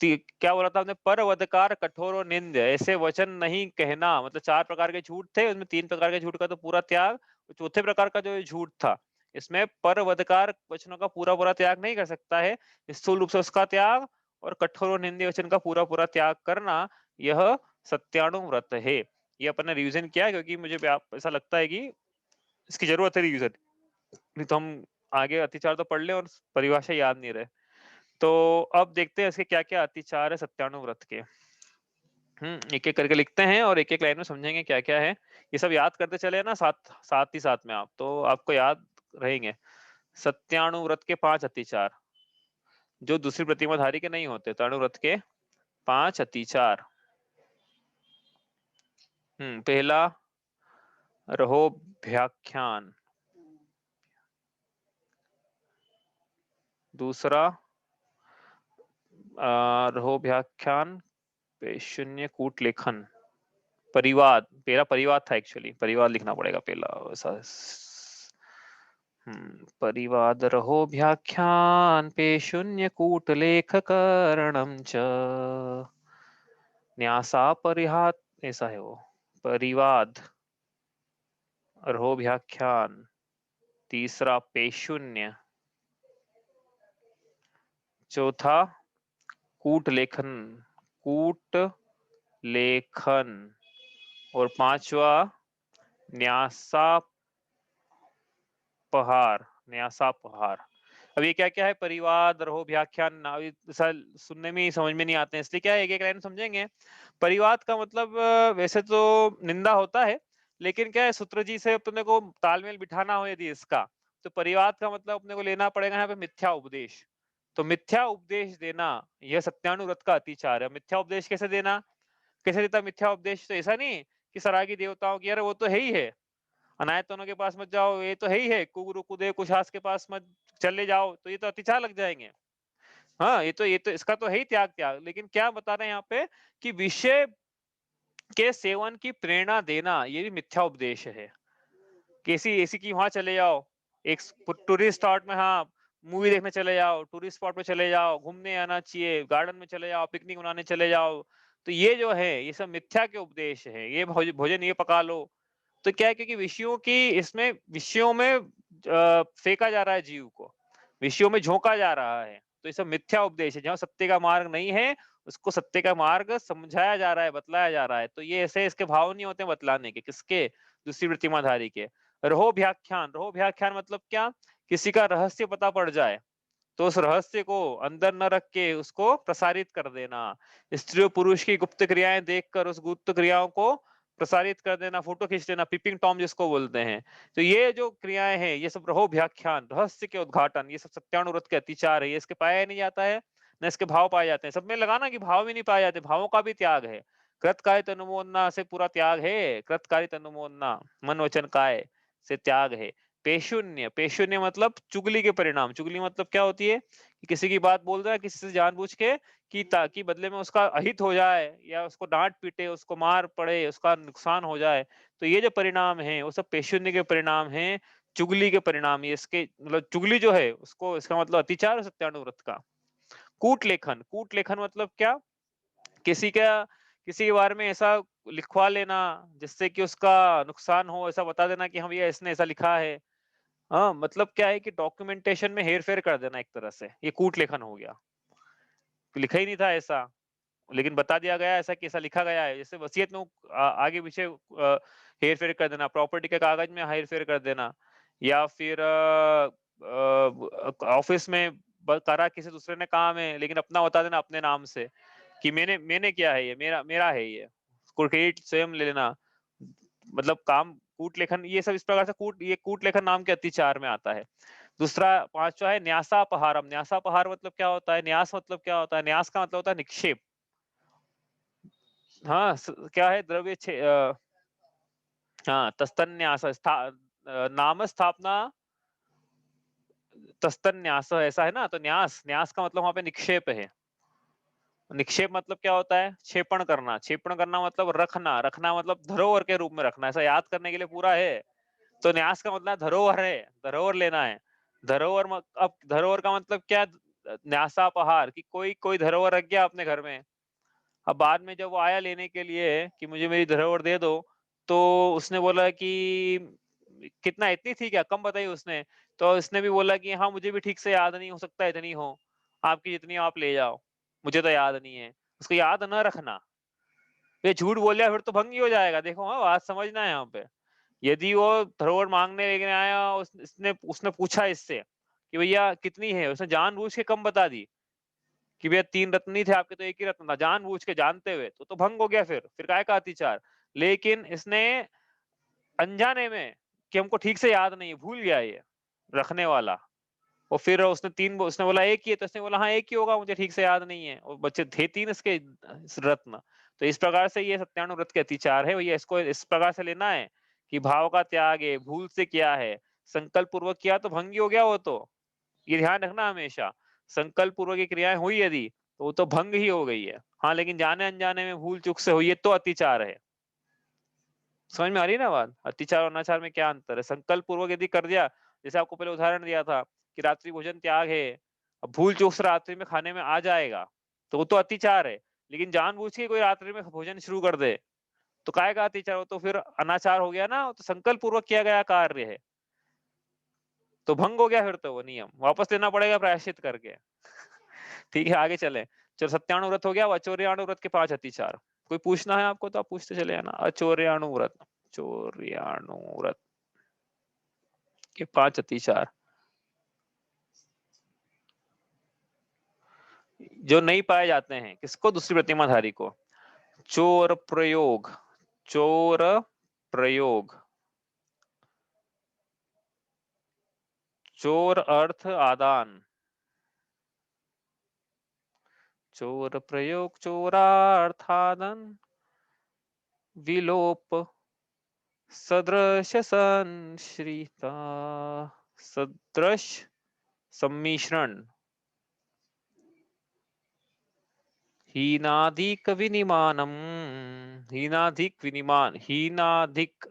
क्या बोला था हमने? पर वधकार कठोर और निंद्य, ऐसे वचन नहीं कहना। मतलब 4 प्रकार के झूठ थे, उसमें 3 प्रकार के झूठ का तो पूरा त्याग, चौथे प्रकार का जो झूठ था, इसमें पर वधकार वचनों का पूरा पूरा त्याग नहीं कर सकता है, स्थूल रूप से उसका त्याग, और कठोर और निंद्य वचन का पूरा पूरा त्याग करना, यह सत्याणु व्रत है। ये अपन ने रिवीजन किया, क्योंकि मुझे ऐसा लगता है कि इसकी जरूरत है रिवीजन, नहीं तो हम आगे अतिचार तो पढ़ ले और परिभाषा याद नहीं रहे। तो अब देखते हैं इसके क्या क्या अतिचार है सत्याणु व्रत के। एक एक करके लिखते हैं और एक एक लाइन में समझेंगे क्या क्या है। ये सब याद करते चले ना, साथ साथ ही साथ में आप, तो आपको याद रहेंगे। सत्याणु व्रत के 5 अतिचार, जो दूसरी प्रतिमाधारी के नहीं होते, तणु व्रत के 5 अतिचार। पहला, रहोभ्याख्यान। दूसरा, रहोभ्याख्यान शून्य कूट लेखन। परिवाद, पहला परिवाद था, एक्चुअली परिवाद लिखना पड़ेगा पहला ऐसा। परिवाद रहोभ्याख्यान पे शून्य कूट लेख करणम च न्यासा परिहात, ऐसा है वो। परिवाद, रहोभ्याख्यान, तीसरा पेशून्य, चौथा कूट लेखन, कूट लेखन, और पांचवा न्यासापहार, न्यासापहार। अब ये क्या-क्या है, परिवाद, रहोभ्याख्यान, ऐसा सुनने में ही समझ में नहीं आते हैं, इसलिए क्या है एक-एक लाइन समझेंगे। परिवाद का मतलब वैसे तो निंदा होता है, लेकिन क्या है सूत्र जी से अपने को तालमेल बिठाना हो यदि इसका, तो परिवाद का मतलब अपने को लेना पड़ेगा यहाँ पे मिथ्या उपदेश। तो मिथ्या उपदेश देना, यह सत्यानुव्रत का अतिचार है। मिथ्या उपदेश कैसे देना? कैसे देता मिथ्या उपदेश? तो ऐसा नहीं कि सरागी देवताओं की, अरे वो तो है ही है, अनायतनों के पास मत जाओ, ये तो है ही है, कुगुरु कुदे कुशास के पास मत चले जाओ, तो ये तो अतिचार लग जाएंगे। हाँ, ये तो इसका तो है ही त्याग त्याग, लेकिन क्या बता रहे हैं यहाँ पे कि विषय के सेवन की प्रेरणा देना, ये भी मिथ्या उपदेश है। किसी ऐसी की वहां चले जाओ, एक टूरिस्ट स्पॉट में, हाँ, मूवी देखने चले जाओ, टूरिस्ट स्पॉट पे चले जाओ, घूमने आना चाहिए, गार्डन में चले जाओ, पिकनिक मनाने चले जाओ, तो ये जो है ये सब मिथ्या के उपदेश है। ये भोजन ये पका लो, तो क्या है, क्योंकि विषयों की इसमें विषयों में फेंका जा रहा है जीव को, विषयों में झोंका जा रहा है, तो ये सब मिथ्या उपदेश है। जहाँ सत्य का मार्ग नहीं है, उसको सत्य का मार्ग समझाया जा रहा है, बतलाया जा रहा है। तो ये ऐसे इसके भाव नहीं होते बतलाने के, किसके? दूसरी प्रतिमाधारी के। रहो व्याख्यान मतलब क्या? किसी का रहस्य पता पड़ जाए तो उस रहस्य को अंदर न रख के उसको प्रसारित कर देना। स्त्री और पुरुष की गुप्त क्रियाएं देखकर उस गुप्त क्रियाओं को प्रसारित कर देना, फोटो खींच लेना, पीपिंग टॉम जिसको बोलते हैं। तो ये जो क्रियाएं हैं, ये सब रहो व्याख्यान, रहस्य के उद्घाटन, ये सब सत्यानुव्रत के अतिचार है। ये इसके पाया नहीं जाता है, न इसके भाव पाए जाते हैं। सब में लगाना कि भाव भी नहीं पाए जाते, भावों का भी त्याग है। कृतकाय अनुमोदना से पूरा त्याग है, कृतकारित अनुमोदना, मन वचन काय से त्याग है। पेशून्य, पेशून्य मतलब चुगली के परिणाम। चुगली मतलब क्या होती है कि किसी की बात बोल रहा है किसी से जानबूझ के, कि ताकि बदले में उसका अहित हो जाए, या उसको डांट पीटे, उसको मार पड़े, उसका नुकसान हो जाए। तो ये जो परिणाम है वो सब पेशून्य के परिणाम हैं, चुगली के परिणाम। ये इसके मतलब चुगली जो है उसको, इसका मतलब अतिचार है सत्यानुव्रत का। कूट लेखन, कूट लेखन मतलब क्या? किसी का किसी के बारे में ऐसा लिखवा लेना जिससे कि उसका नुकसान हो, ऐसा बता देना कि हम ये इसने ऐसा लिखा है। हाँ, मतलब क्या है कि डॉक्यूमेंटेशन में हेर-फेर कर देना एक तरह से, ये कूट लेखन हो गया। लिखा ही नहीं था ऐसा, लेकिन बता दिया गया ऐसा कि ऐसा लिखा गया है। जैसे वसीयत में आगे पीछे हेर-फेर कर देना, प्रॉपर्टी के कागज में हेर-फेर कर देना, या फिर ऑफिस में करा किसी दूसरे ने काम है, लेकिन अपना बता देना अपने नाम से कि मैंने मैंने किया है ये, मेरा मेरा है ये, क्रेडिट स्वयं ले लेना। मतलब काम कूट लेखन, ये सब इस प्रकार से ये कूट लेखन नाम के अतिचार में आता है। दूसरा पांचवा है न्यासापहारम। न्यासापहार मतलब क्या होता है? न्यास मतलब क्या होता है? न्यास का मतलब होता है निक्षेप। हाँ, क्या है? हाँ, तस्तन्यास नाम स्थापना, तस्तन्यास ऐसा है ना, तो न्यास, न्यास का मतलब वहां पे निक्षेप है। निक्षेप मतलब क्या होता है? क्षेपण करना। क्षेपण करना मतलब रखना, रखना मतलब धरोहर के रूप में रखना, ऐसा याद करने के लिए पूरा है। तो न्यास का मतलब धरोहर है, धरोहर लेना है। अब धरोहर का मतलब क्या? न्यासापहार, कि कोई कोई धरोहर रख गया अपने घर में। अब बाद में जब वो आया लेने के लिए कि मुझे मेरी धरोहर दे दो, तो उसने बोला कि कितना, इतनी थी क्या? कम बताई उसने। तो उसने भी बोला कि हाँ, मुझे भी ठीक से याद नहीं, हो सकता है इतनी हो, आपकी जितनी आप ले जाओ, मुझे तो याद नहीं है। उसको याद न रखना, ये झूठ बोल दिया फिर तो भंग ही हो जाएगा। देखो, हाँ, बात समझना है यहाँ पे। यदि वो धरोहर मांगने लेके आया, उसने उसने पूछा इससे कि भैया कितनी है, उसने जानबूझ के कम बता दी कि भैया 3 रत्न नहीं थे आपके, तो 1 ही रत्न था, जानबूझ के जानते हुए, तो भंग हो गया। फिर काहे का अतिचार? लेकिन इसने अनजाने में, कि हमको ठीक से याद नहीं है, भूल गया ये रखने वाला, और फिर उसने बोला 1 ही है, तो उसने बोला हाँ 1 ही होगा, मुझे ठीक से याद नहीं है, और बच्चे थे 3 इसके रत्न। तो इस प्रकार से ये सत्यानुव्रत के अतिचार है। भैया इसको इस प्रकार से लेना है कि भाव का त्याग है, भूल से किया है, संकल्प पूर्वक किया तो भंग ही हो गया वो तो। ये ध्यान रखना हमेशा, संकल्प पूर्वक की क्रियाएं हुई यदि, तो वो तो भंग ही हो गई है। हाँ, लेकिन जाने अनजाने में भूल चूक से हुई है तो अतिचार है। समझ में आ रही है ना बात? अतिचार और अनाचार में क्या अंतर है? संकल्प पूर्वक यदि कर दिया, जैसे आपको पहले उदाहरण दिया था कि रात्रि भोजन त्याग है, अब भूल चूक से रात्रि में खाने में आ जाएगा, तो वो तो अतिचार है। लेकिन जानबूझ के कोई रात्रि में भोजन शुरू कर दे, तो काहे का अतिचार? वो तो फिर अनाचार हो गया ना, तो संकल्प पूर्वक किया गया कार्य है, तो भंग हो गया। फिर तो वो नियम वापस लेना पड़ेगा प्रायश्चित करके। ठीक है, आगे चले। चलो, सत्यानुव्रत हो गया। अब अचौर्यानुव्रत के 5 अतिचार। कोई पूछना है आपको तो आप पूछते चले आना। अचौर्यानुव्रत, चौर्यानुव्रत के 5 अतिचार। जो नहीं पाए जाते हैं, किसको? दूसरी प्रतिमाधारी को। चोर प्रयोग, चोर प्रयोग, चोर अर्थ आदान, चोर प्रयोग चोरार्थादान, विलोप सदृश संश्रिता, सदृश सम्मिश्रण, हीनाधिक विनिमानम, हीनाधिक विनिमान, हीनाधिक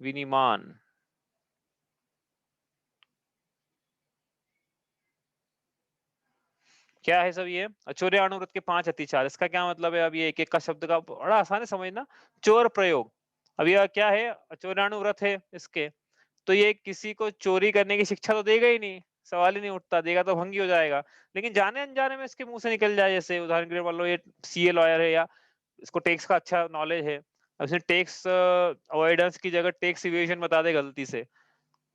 विनिमान, क्या है सब ये? अचौर्यानुवृत्त के 5 अतिचार, इसका क्या मतलब है? अब ये एक एक का शब्द का बड़ा आसान है समझना। चोर प्रयोग, अब यह क्या है? अचौर्यानुव्रत है इसके, तो ये किसी को चोरी करने की शिक्षा तो देगा ही नहीं, सवाल ही नहीं उठता, देगा तो भंगी हो जाएगा। लेकिन जाने अनजाने में इसके मुंह से निकल जाए, जैसे उदाहरण के लिए मान लो ये सीए लॉयर है या इसको टैक्स का अच्छा नॉलेज है, अब इसने टैक्स अवॉइडेंस की जगह टैक्स इवेजन बता दे गलती से,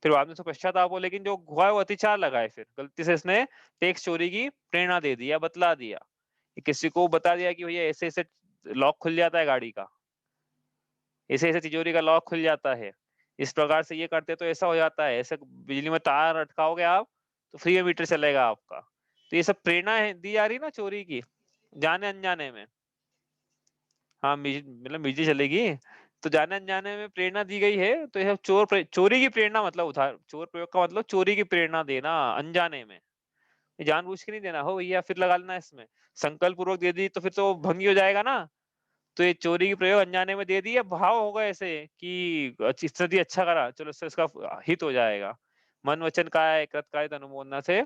फिर बाद में उसको पश्चाताप हो, लेकिन जो हुआ है वो अतिचार लगाए, फिर गलती से इसने टैक्स चोरी की प्रेरणा दे दी या बतला दिया, किसी को बता दिया कि भैया ऐसे ऐसे लॉक खुल जाता है गाड़ी का, ऐसे ऐसे तिजोरी का लॉक खुल जाता है, इस प्रकार से ये करते तो ऐसा हो जाता है, ऐसे बिजली में तार अटकाओगे आप तो फ्री में मीटर चलेगा आपका। तो ये सब प्रेरणा है दी जा रही ना चोरी की, जाने अनजाने में। हाँ, मतलब बिजली चलेगी, तो जाने अनजाने में प्रेरणा दी गई है, तो यह चोरी की प्रेरणा, मतलब उधार चोर प्रयोग का मतलब चोरी की प्रेरणा देना अनजाने में, जानबूझ के नहीं देना हो भैया, फिर लगा लेना इसमें, संकल्प पूर्वक दे दी तो फिर तो भंगी हो जाएगा ना। तो ये चोरी की प्रयोग अनजाने में दे दी है, भाव होगा ऐसे कि इससे भी अच्छा करा, चलो इससे इसका हित हो जाएगा, मन वचन काय कृत कार्य अनुमोदना से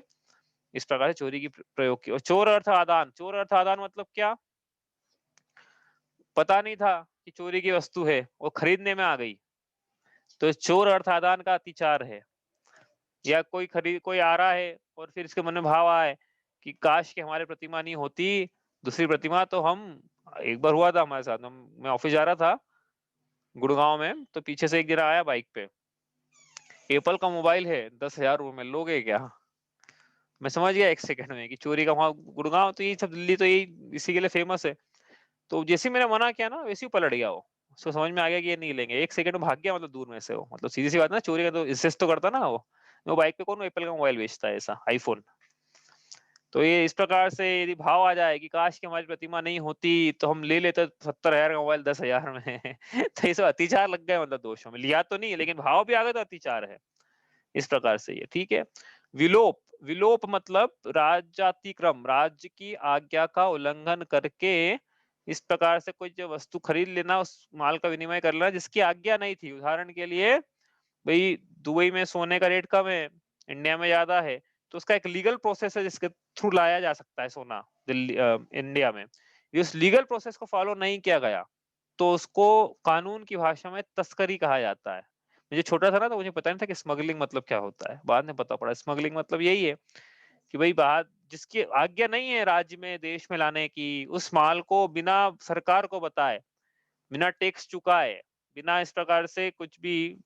इस प्रकार से चोरी की प्रयोग की। और चोर अर्थ आदान, चोर अर्थ आदान मतलब क्या? पता नहीं था कि चोरी की वस्तु है, वो खरीदने में आ गई, तो चोर अर्थ आदान का अतिचार है। या कोई आ रहा है और फिर इसके मन में भाव आए कि काश कि हमारे प्रतिमा नहीं होती, दूसरी प्रतिमा तो हम, एक बार हुआ था हमारे साथ, मैं ऑफिस जा रहा था गुड़गांव में, तो पीछे से एक जना आया बाइक पे, एप्पल का मोबाइल है, 10,000 रुपए में लोगे क्या? मैं समझ गया एक सेकंड में कि चोरी का, वहां गुड़गांव तो ये सब, दिल्ली तो यही इसी के लिए फेमस है। तो जैसे ही मैंने मना किया ना, वैसे ही पलट गया वो, उसको समझ में आ गया कि ये नहीं लेंगे, एक सेकंड में भाग गया, मतलब दूर में से वो, मतलब सीधी सी बात ना, चोरी का तो इंसिस्ट तो करता ना वो बाइक पे कौन एप्पल का मोबाइल बेचता है ऐसा, आईफोन। तो ये इस प्रकार से यदि भाव आ जाए कि काश की हमारी प्रतिमा नहीं होती तो हम ले लेते 70,000 का मोबाइल 10,000 में तो ये सब अतिचार लग गए, मतलब दोषों में, लिया तो नहीं लेकिन भाव भी आ गए तो अतिचार है, इस प्रकार से ये ठीक है। विलोप, विलोप मतलब राज्यातिक्रम, राज्य की आज्ञा का उल्लंघन करके इस प्रकार से कोई जो वस्तु खरीद लेना, उस माल का विनिमय कर लेना जिसकी आज्ञा नहीं थी। उदाहरण के लिए भाई दुबई में सोने का रेट कम है, इंडिया में ज्यादा है, तो उसका एक लीगल प्रोसेस है जिसके थ्रू लाया जा सकता है सोना दिल्ली इंडिया में। इस लीगल प्रोसेस को फॉलो नहीं किया गया तो उसको कानून की भाषा में तस्करी कहा जाता है। मुझे छोटा था ना तो मुझे पता नहीं था कि स्मगलिंग मतलब क्या होता है, बाद में पता पड़ा स्मगलिंग मतलब यही है कि भाई बाहर जिसकी आज्ञा नहीं है राज्य में देश में लाने की, उस माल को बिना सरकार को बताए, बिना टैक्स चुकाए, बिना इस प्रकार से कुछ भी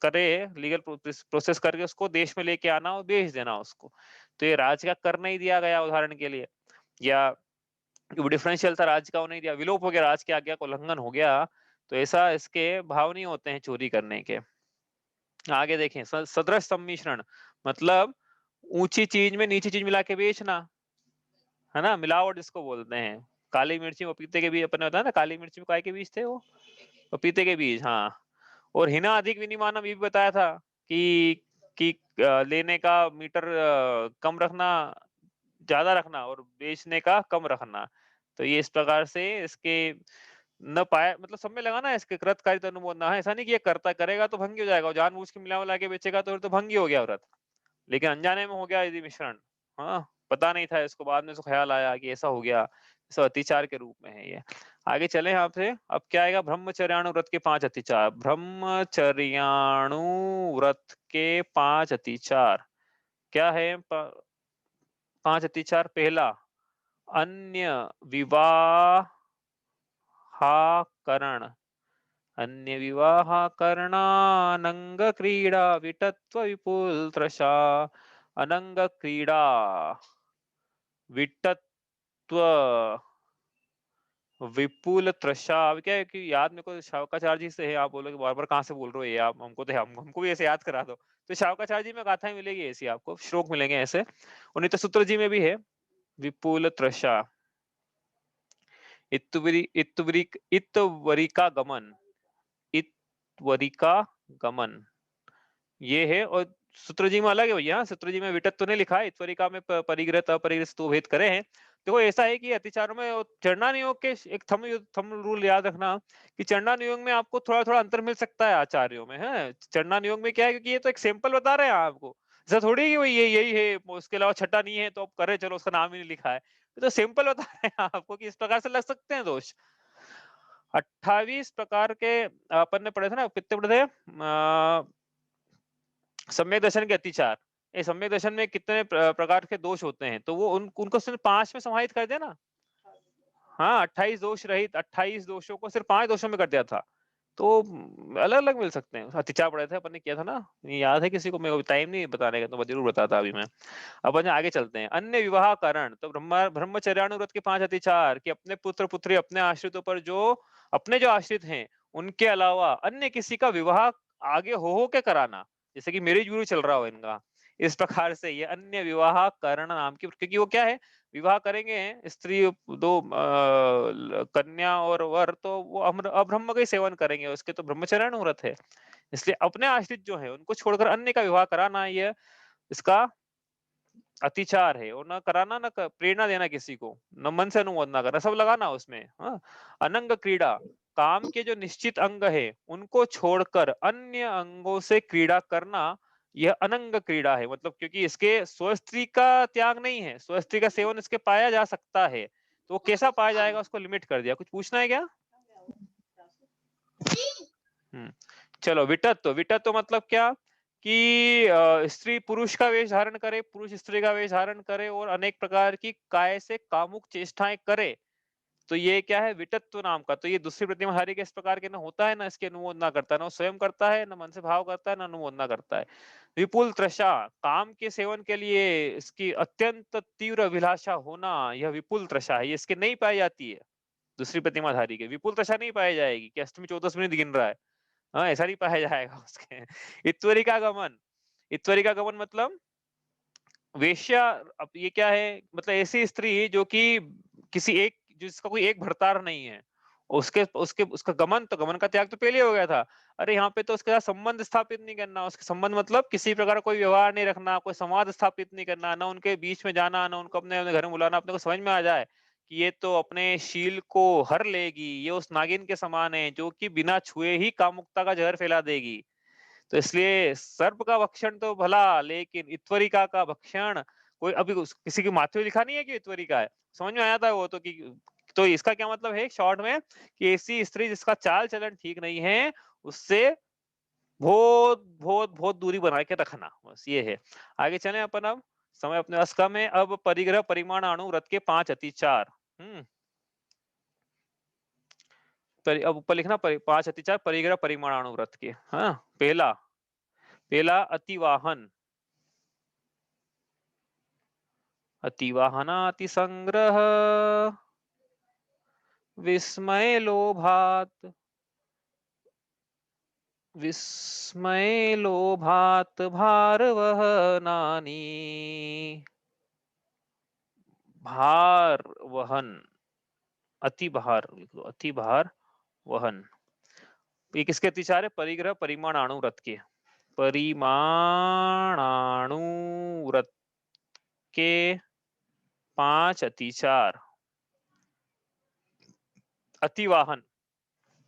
करे, लीगल प्रोसेस करके उसको देश में लेके आना और बेच देना उसको, तो ये राज्य का कर नहीं दिया गया उदाहरण के लिए, या डिफरेंशियल था राज्य का वो नहीं दिया, विलोप हो गया, राज्य की आज्ञा का उल्लंघन हो गया, तो ऐसा इसके भाव नहीं होते हैं चोरी करने के। आगे देखें, सदृश सम्मिश्रण मतलब ऊंची चीज में नीची चीज मिला के बेचना, है ना, मिलावट इसको बोलते हैं। काली मिर्ची पपीते के बीज, अपने होता है ना, काली मिर्ची में काय के बीज थे वो, पपीते के बीज, हाँ। और हिना अधिक विनिमानम ये भी बताया था कि लेने का मीटर कम रखना, ज्यादा रखना, और बेचने का कम रखना। तो ये इस प्रकार से इसके न पाए, मतलब सब में लगाना है, इसके कृत कार्य अनुमोदना है, ऐसा नहीं कि ये करता करेगा तो भंगी हो जाएगा, और जानबूझ के मिला मिला के बेचेगा तो फिर तो भंगी हो गया व्रत, लेकिन अनजाने में हो गया यदि मिश्रण, हाँ, पता नहीं था इसको, बाद में इसको ख्याल आया कि ऐसा हो गया, ऐसा अतिचार के रूप में है ये। आगे चले यहाँ पे, अब क्या आएगा? ब्रह्मचर्याणु व्रत के 5 अतिचार, ब्रह्मचर्याणु व्रत के 5 अतिचार क्या है? 5 अतिचार, पहला अन्य विवाहाकरण, अन्य विवाहाकरणानंग क्रीड़ा विटत्व विपुल त्रषा, अनंग क्रीड़ा, विटत्व, विपुल त्रषा। अब क्या है कि याद मेरे को शावकाचार्य जी से है, आप बोलोगे बार बार कहाँ से बोल रहे हो ये आप, हमको तो हमको भी ऐसे याद करा दो। तो शावकाचार्य जी में गाथाएं मिलेगी ऐसी, आपको श्लोक मिलेंगे ऐसे, और नहीं तो सूत्र जी में भी है। विपुल त्रषा, इत्वरिका गमन, इत्वरिका गमन, ये है। और सूत्र जी में अलग है भैया, सूत्र जी में विटत तो नहीं लिखा है, ईश्वरिका में परिग्रह अपरिग्रह तो भेद करे हैं। देखो ऐसा है कि अतिचारों में और चरणा नियोग के एक थम रूल याद रखना, कि चरणा नियोग में आपको थोड़ा थोड़ा अंतर मिल सकता है आचार्यों में, है चरणा नियोग में क्या है, क्योंकि ये तो एक सैंपल बता रहे हैं आपको, ऐसा थोड़ी है कि भाई ये यही है, उसके अलावा छठा नहीं है तो अब करे चलो, उसका नाम ही नहीं लिखा है, ये तो सैंपल बता रहे हैं आपको कि इस प्रकार से लग सकते हैं दोष। 28 प्रकार के अपन ने पढ़े थे ना, कितने पढ़े थे, सम्यक दर्शन के अतिचार। ये सम्यक दर्शन में कितने प्रकार के दोष होते हैं, तो वो उनको सिर्फ 5 में समाहित कर दिया ना। हाँ, 28 दोष रहित 28 दोषों को सिर्फ 5 दोषों में कर दिया था। तो अलग अलग मिल सकते हैं, अतिचार पढ़े थे अपन ने, किया था ना, ये याद है किसी को, मेरे को टाइम नहीं बताने का, तो मैं जरूर बताता अभी मैं। अपन आगे चलते हैं, अन्य विवाह कारण, तो ब्रह्मचर्यानुव्रत के 5 अतिचार, कि अपने पुत्र पुत्री अपने आश्रितों पर जो, अपने जो आश्रित हैं उनके अलावा अन्य किसी का विवाह आगे हो के कराना, जैसे कि मैरिज ब्यूरो चल रहा हो इनका, इस प्रकार से ये अन्य विवाह कारण नाम की, क्योंकि वो क्या है, विवाह करेंगे स्त्री दो कन्या और वर, तो वो अब्रह्म का ही सेवन करेंगे, उसके तो ब्रह्मचर्यानुव्रत है। इसलिए अपने आश्रित जो है उनको छोड़कर अन्य का विवाह कराना, ये इसका अतिचार है। और ना कराना, ना प्रेरणा देना किसी को, न मन से अनुमोदन ना करना, सब लगाना उसमें। हाँ, अनंग क्रीड़ा, काम के जो निश्चित अंग है उनको छोड़कर अन्य अंगों से क्रीड़ा करना, यह अनंग क्रीड़ा है। मतलब क्योंकि इसके स्वस्त्री का त्याग नहीं है, स्वस्त्री का सेवन इसके पाया जा सकता है, तो वो कैसा पाया जाएगा उसको लिमिट कर दिया। कुछ पूछना है क्या? हम्म, चलो विटत तो मतलब क्या, कि स्त्री पुरुष का वेश धारण करे, पुरुष स्त्री का वेश धारण करे, और अनेक प्रकार की काय से कामुक चेष्टाएं करे, तो ये क्या है, विटत्व नाम का। तो ये दूसरी प्रतिमाधारी के इस प्रकार के ना होता है ना, इसके अनुमोदना करता है, ना वो स्वयं करता है, ना मन से भाव करता है, ना अनुमोदना करता है। विपुल तृषा, काम के सेवन के लिए इसकी अत्यंत तीव्र अभिलाषा होना, यह विपुल तृषा है, ये इसके नहीं पाई जाती है। दूसरी प्रतिमाधारी के विपुल तृषा नहीं पाई जाएगी कि अष्टमी 14 मिनट गिन रहा है, हाँ ऐसा नहीं पाया जाएगा उसके। इत्वरिका गमन, इत्वरिका गमन मतलब वेश्या। अब ये क्या है, मतलब ऐसी स्त्री जो कि किसी एक, जिसका कोई एक भरतार नहीं है, उसके उसके उसका गमन, तो गमन का त्याग तो पहले हो गया था। अरे यहाँ पे तो उसके साथ संबंध स्थापित नहीं करना, उसके संबंध मतलब किसी प्रकार कोई व्यवहार नहीं रखना, कोई संवाद स्थापित नहीं करना, ना उनके बीच में जाना, ना उनको अपने अपने घर में बुलाना। अपने को समझ में आ जाए कि ये तो अपने शील को हर लेगी, ये उस नागिन के समान है जो कि बिना छुए ही कामुकता का जहर फैला देगी। तो इसलिए सर्प का भक्षण तो भला, लेकिन इत्वरिका का भक्षण, कोई अभी किसी के माथे पे लिखा नहीं है कि इत्वरिका है, समझ में आया था वो तो, कि तो इसका क्या मतलब है शॉर्ट में, कि ऐसी स्त्री जिसका चाल चलन ठीक नहीं है, उससे बहुत बहुत बहुत दूरी बना के रखना, बस ये है। आगे चले अपन अब, समय अपने पास कम है। अब परिग्रह परिमाण अणु व्रत के 5 अतिचार। अब ऊपर लिखना 5 अतिचार परिग्रह परिमाण अणु व्रत के। हाँ, पहला पहला अतिवाहन, अतिवाहनाति संग्रह, विस्मय लोभात, विस्मय लोभात भार वहनानि, भार वहन, अति भार लिख लो, अति भार वहन। ये किसके अतिचार है? परिग्रह परिमाणाणु व्रत के, परिमाणाणु व्रत के 5 अतिचार। अतिवाहन,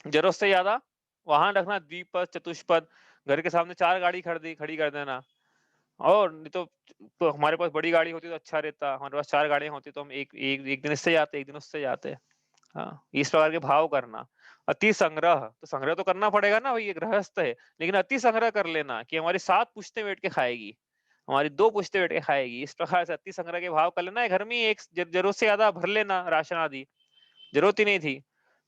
जरूरत से ज्यादा वाहन रखना, द्विपद चतुष्पद, घर के सामने 4 गाड़ी खड़ी कर देना। और नहीं तो हमारे पास बड़ी गाड़ी होती तो अच्छा रहता, हमारे पास 4 गाड़ियां होती तो हम एक दिन इससे जाते, एक दिन उससे जाते। हाँ, इस प्रकार के भाव करना। अति संग्रह, तो संग्रह तो करना पड़ेगा ना, भाई एक गृहस्थ है, लेकिन अति संग्रह कर लेना कि हमारी 7 पुश्तें बैठ के खाएगी, हमारी 2 पुश्तें बैठ के खाएगी, इस प्रकार से अति संग्रह के भाव कर लेना है। घर में एक जरूरत से ज्यादा भर लेना राशन आदि, जरूरत ही नहीं थी।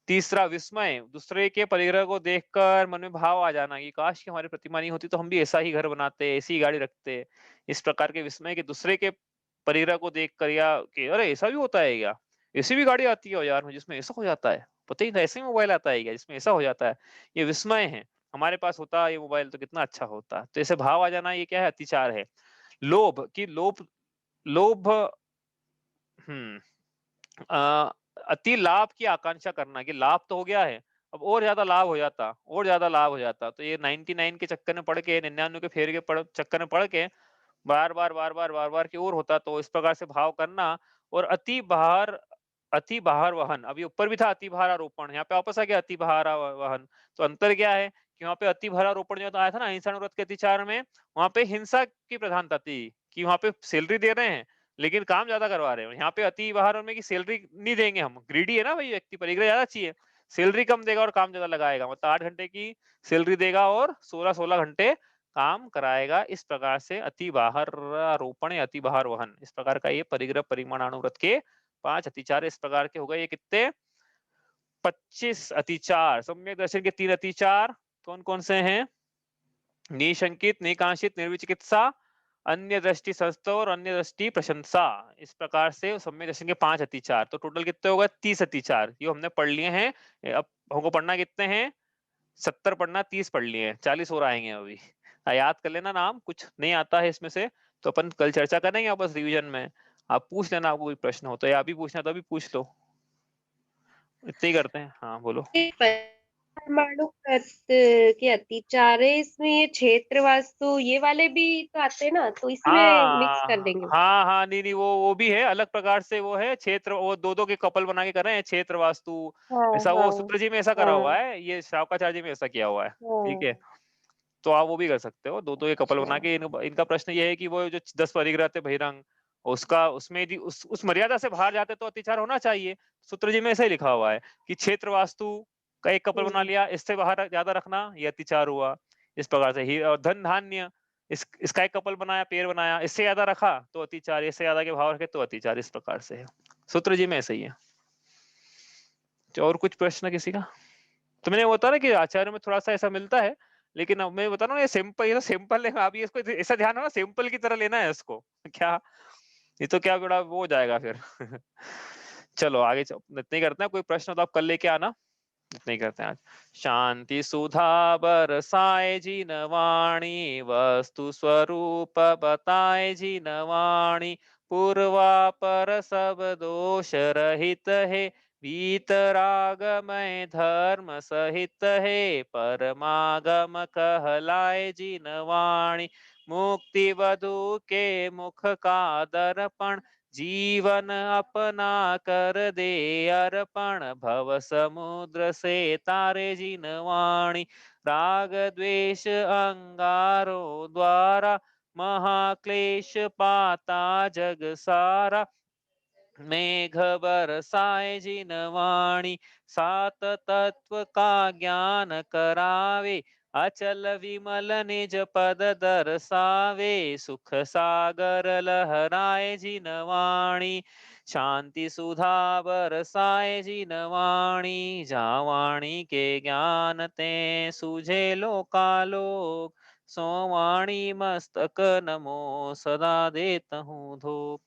तीसरा विस्मय, दूसरे के परिग्रह को देखकर मन में भाव आ जाना कि काश कि हमारी प्रतिमा नहीं होती तो हम भी ऐसा ही घर बनाते, ऐसी ही गाड़ी रखते। इस प्रकार के विस्मय के दूसरे के परिग्रह को देख कर या कि अरे ऐसा भी होता है क्या? ऐसी भी गाड़ी आती है औजार में जिसमें ऐसा हो जाता है? पता ही नहीं था ऐसे ही मोबाइल आता है क्या जिसमें ऐसा हो जाता है? ये विस्मय है। हमारे पास होता ये मोबाइल तो कितना अच्छा होता। तो ऐसे भाव आ जाना ये क्या है? अतिचार है। लोभ कि लोभ लोभ हुँ। अ, अति लाभ की आकांक्षा करना कि लाभ तो हो गया है, अब और ज़्यादा लाभ हो जाता, और ज़्यादा लाभ हो जाता। तो ये 99 के चक्कर में पड़ के 99 के फेर के चक्कर में पड़ के बार-बार, बार-बार, बार-बार की ओर होता तो इस प्रकार से भाव करना और अति भार वहन, अभी ऊपर भी था अति भारारोपण, यहाँ पे वापस आ गया अति भारा वहन। तो अंतर क्या है कि वहाँ पे अति भारारोपण जो तो आया था ना अहिंसा अनुव्रत के अतिचार में, वहाँ पे हिंसा की प्रधानता थी कि वहाँ पे सैलरी दे रहे हैं, लेकिन काम ज़्यादा करवा रहे हो। यहाँ पे अति बहार में कि सैलरी नहीं देंगे हम, ग्रीडी है ना भाई व्यक्ति, परिग्रह ज़्यादा चाहिए। सैलरी कम देगा और काम ज़्यादा लगाएगा, मतलब 8 घंटे की सैलरी देगा और 16-16 घंटे काम कराएगा। इस प्रकार से अति बाहर आरोपण या अति बाहर वहन, इस प्रकार का ये परिग्रह परिमाणानुव्रत के 5 अतिचार इस प्रकार के हो गए। ये कितने? 25 अतिचार। सम्यक दर्शन के 3 अतिचार कौन-कौन से हैं? निशंकित, निकांक्षित, निर्विचिकित्सा, अन्य दृष्टि संस्तो और अन्य दृष्टि प्रशंसा। इस प्रकार से सम्यक दर्शन के 5 अतिचार। तो टोटल कितने हो गए? 30 अतिचार। ये हमने पढ़ लिए हैं। अब हमको पढ़ना कितने हैं? 70 पढ़ना, 30 पढ़ लिए हैं, 40 और आएँगे अभी। याद कर लेना नाम, कुछ नहीं आता है इसमें से, तो अपन कल चर्चा करेंगे आपस रिवीजन में। आप पूछ लेना आपको कोई प्रश्न हो तो या अभी पूछना है तो अभी पूछ लो। इतना ही करते हैं। हाँ, बोलो। परमाणु के अतिचार है, इसमें ये क्षेत्र वास्तु ये वाले भी तो आते हैं ना, तो इसमें मिक्स कर हाँ, देंगे। हाँ, हाँ, नहीं, वो भी है, अलग प्रकार से वो है क्षेत्र वो 2-2 के कपल बना के कर रहे हैं, क्षेत्र वास्तु, हाँ, ऐसा वो हाँ, सूत्र जी में ऐसा करा हुआ हाँ, है, ये श्रावकाचार्य जी में ऐसा किया हुआ है, ठीक है? हाँ, तो आप वो भी कर सकते हो, 2-2 के कपल अच्छा। बना के इनका प्रश्न ये है कि वो जो 10 परिग्रह थे बहिरंग, उसका उसमें यदि उस मर्यादा से बाहर जाते तो अतिचार होना चाहिए। सूत्र जी में ऐसा ही लिखा हुआ है कि क्षेत्र वास्तु का एक कपल बना हुँ, लिया, इससे बाहर ज़्यादा रखना, ये अतिचार हुआ। इस प्रकार से ही और धन धान्य इसका एक कपल बनाया, पेड़ बनाया, इससे ज़्यादा रखा तो अतिचार, इससे ज़्यादा के भाव रखे तो अतिचार, इस प्रकार से है। सूत्र जी में ऐसा ही है। तो और कुछ प्रश्न किसी का? तो मैंने बताया ना कि आचार्य में थोड़ा-सा ऐसा मिलता है, लेकिन अब मैं बता रहा हूँ ये तो सिंपल है, आप ये इसको ऐसा ध्यान रखना सिंपल की तरह लेना है इसको। क्या ये तो क्या बड़ा वो हो जाएगा फिर। चलो आगे इतना ही करते हैं, कोई प्रश्न हो तो आप कल लेके आना। इतना ही करते हैं आज। शांति सुधा बरसाए जिन वाणी, वस्तु स्वरूप बताए जिन वाणी, पूर्वापर सब दोष रहित है, वीतरागमय धर्म सहित है, परमागम कहलाए जिन वाणी, मुक्ति वधु के मुख का दर्पण, जीवन अपना कर दे अर्पण, भव समुद्र से तारे जिन वाणी, राग द्वेष अंगारों द्वारा, महाक्लेश पाता जग सारा, मेघ बरसाए जिन वाणी, सात तत्व का ज्ञान करावे, अचल विमल निज पद दर्शावे, सुख सागर लहराए जिन वाणी, शांति सुधा बरसाए जिन वाणी, जा वाणी के ज्ञान ते सूझे लोकालोक, सो वाणी मस्तक नमो सदा देत हूँ धूप।